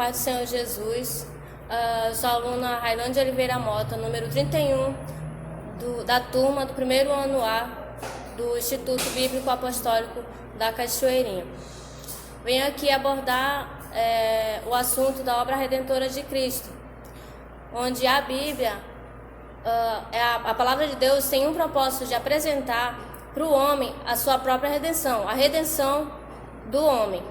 paz do Senhor Jesus. Sou aluna Railane de Oliveira Mota, número 31, da turma do primeiro ano A do Instituto Bíblico Apostólico da Cachoeirinha. Venho aqui abordar o assunto da obra redentora de Cristo, onde a Bíblia, a palavra de Deus tem um propósito de apresentar para o homem a sua própria redenção, a redenção do homem.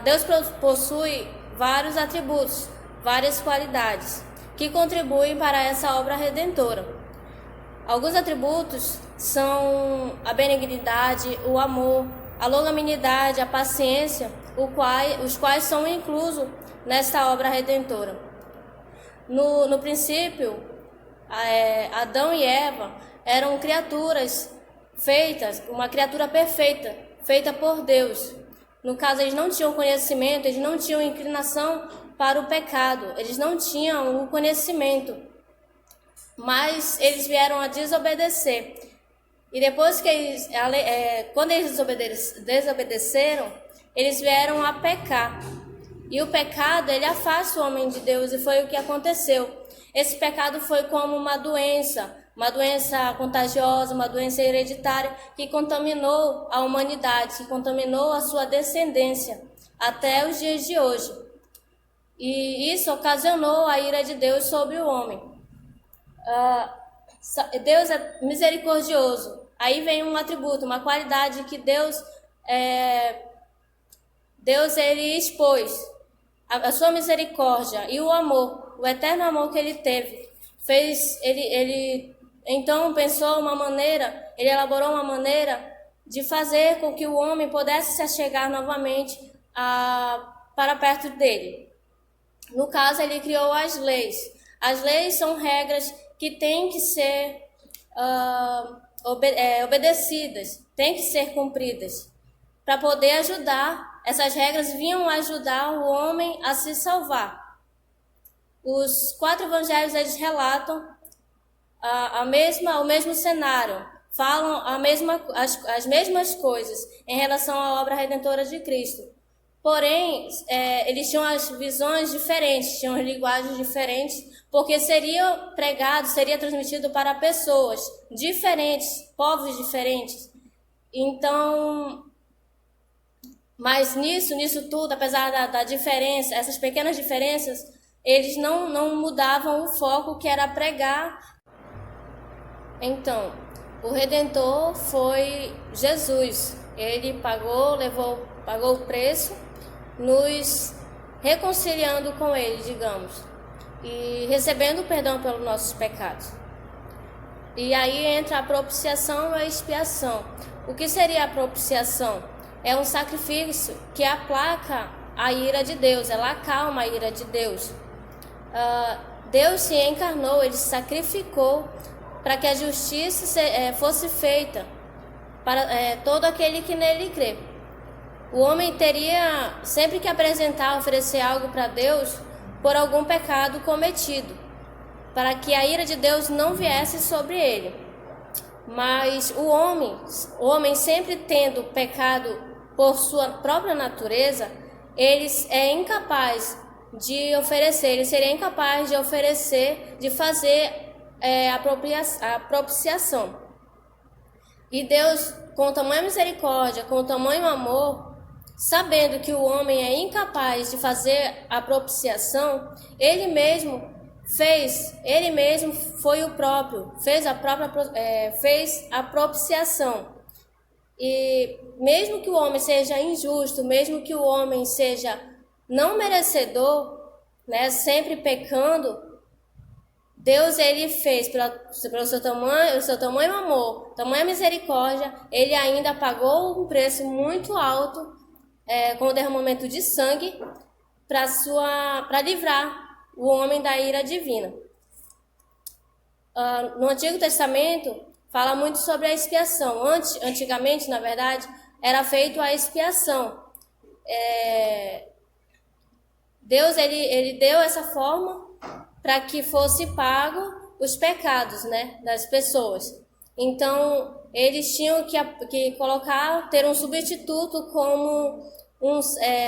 Deus possui vários atributos, várias qualidades que contribuem para essa obra redentora. Alguns atributos são a benignidade, o amor, a longanimidade, a paciência, os quais são inclusos nesta obra redentora. No princípio, Adão e Eva eram criaturas feitas, uma criatura perfeita, feita por Deus. No caso, eles não tinham conhecimento, eles não tinham inclinação para o pecado, eles não tinham o conhecimento, mas eles vieram a desobedecer. E depois que quando eles desobedeceram, eles vieram a pecar. E o pecado, ele afasta o homem de Deus, e foi o que aconteceu. Esse pecado foi como uma doença contagiosa, uma doença hereditária que contaminou a humanidade, que contaminou a sua descendência até os dias de hoje. E isso ocasionou a ira de Deus sobre o homem. Deus é misericordioso. Aí vem um atributo, uma qualidade que Deus ele expôs. A sua misericórdia e o amor, o eterno amor que ele teve, ele então pensou ele elaborou uma maneira de fazer com que o homem pudesse se achegar novamente para perto dele. No caso, ele criou as leis. As leis são regras que têm que ser obedecidas, têm que ser cumpridas, para poder ajudar. Essas regras vinham ajudar o homem a se salvar. Os 4 evangelhos, eles relatam o mesmo cenário, falam as mesmas coisas em relação à obra redentora de Cristo. Porém, eles tinham as visões diferentes, tinham linguagens diferentes, porque seria transmitido para pessoas diferentes, povos diferentes. Então, mas nisso tudo, apesar da diferença, essas pequenas diferenças, eles não mudavam o foco, que era pregar. Então, o Redentor foi Jesus. Ele pagou o preço, nos reconciliando com Ele, digamos, e recebendo perdão pelos nossos pecados. E aí entra a propiciação e a expiação. O que seria a propiciação? É um sacrifício que aplaca a ira de Deus, ela acalma a ira de Deus. Deus se encarnou, Ele se sacrificou para que a justiça fosse feita para todo aquele que nele crê. O homem teria sempre que oferecer algo para Deus por algum pecado cometido, para que a ira de Deus não viesse sobre ele. Mas o homem sempre tendo pecado por sua própria natureza, ele é incapaz de oferecer, ele seria incapaz de oferecer, de fazer a propiciação. E Deus, com tamanha misericórdia, com tamanho amor, sabendo que o homem é incapaz de fazer a propiciação, ele mesmo foi o próprio, fez a propiciação. E mesmo que o homem seja injusto, mesmo que o homem seja não merecedor, né, sempre pecando, Deus, ele fez pelo seu tamanho amor, tamanha misericórdia, ele ainda pagou um preço muito alto, com o derramamento de sangue, para livrar o homem da ira divina. No Antigo Testamento, fala muito sobre a expiação. Antigamente, na verdade, era feito a expiação. Deus, ele deu essa forma para que fosse pago os pecados, né, das pessoas. Então, eles tinham que ter um substituto como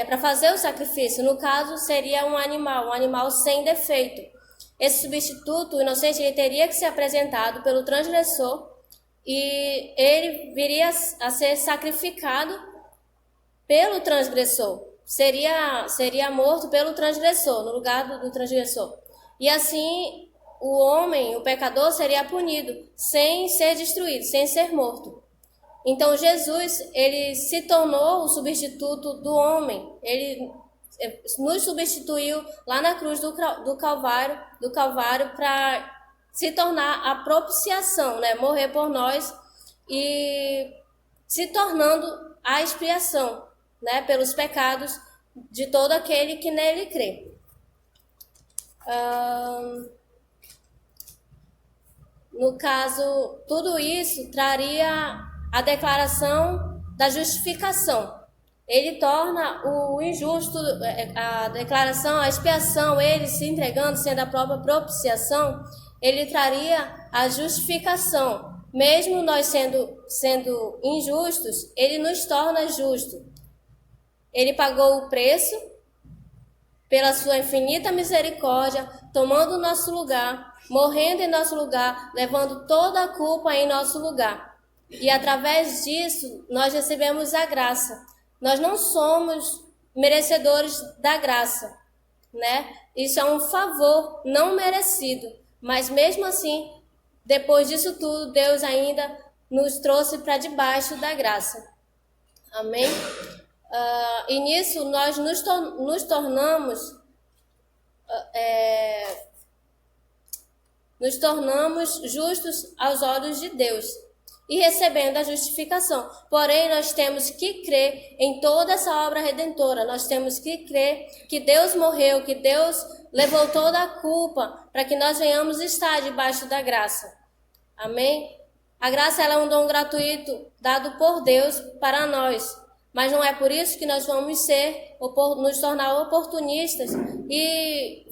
para fazer o sacrifício. No caso, seria um animal sem defeito. Esse substituto, o inocente, ele teria que ser apresentado pelo transgressor e ele viria a ser sacrificado pelo transgressor. Seria morto pelo transgressor, no lugar do transgressor. E assim, o homem, o pecador, seria punido, sem ser destruído, sem ser morto. Então, Jesus, ele se tornou o substituto do homem. Ele nos substituiu lá na cruz do Calvário para se tornar a propiciação, né? Morrer por nós e se tornando a expiação, né? Pelos pecados de todo aquele que nele crê. No caso, tudo isso traria a declaração da justificação. Ele torna o injusto, a declaração, a expiação, ele se entregando, sendo a própria propiciação, ele traria a justificação. Mesmo nós sendo injustos, ele nos torna justos. Ele pagou o preço pela sua infinita misericórdia, tomando o nosso lugar, morrendo em nosso lugar, levando toda a culpa em nosso lugar. E através disso, nós recebemos a graça. Nós não somos merecedores da graça, né? Isso é um favor não merecido. Mas mesmo assim, depois disso tudo, Deus ainda nos trouxe para debaixo da graça. Amém? E nisso nós nos tornamos justos aos olhos de Deus e recebendo a justificação. Porém, nós temos que crer em toda essa obra redentora. Nós temos que crer que Deus morreu, que Deus levou toda a culpa para que nós venhamos estar debaixo da graça. Amém? A graça ela é um dom gratuito dado por Deus para nós. Mas não é por isso que nós vamos nos tornar oportunistas e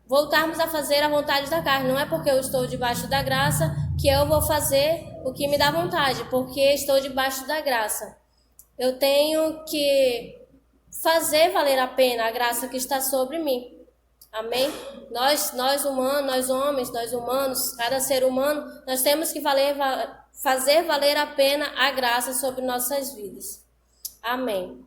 voltarmos a fazer a vontade da carne. Não é porque eu estou debaixo da graça que eu vou fazer o que me dá vontade, porque estou debaixo da graça. Eu tenho que fazer valer a pena a graça que está sobre mim. Amém? Nós humanos, cada ser humano, nós temos que fazer valer a pena a graça sobre nossas vidas. Amém.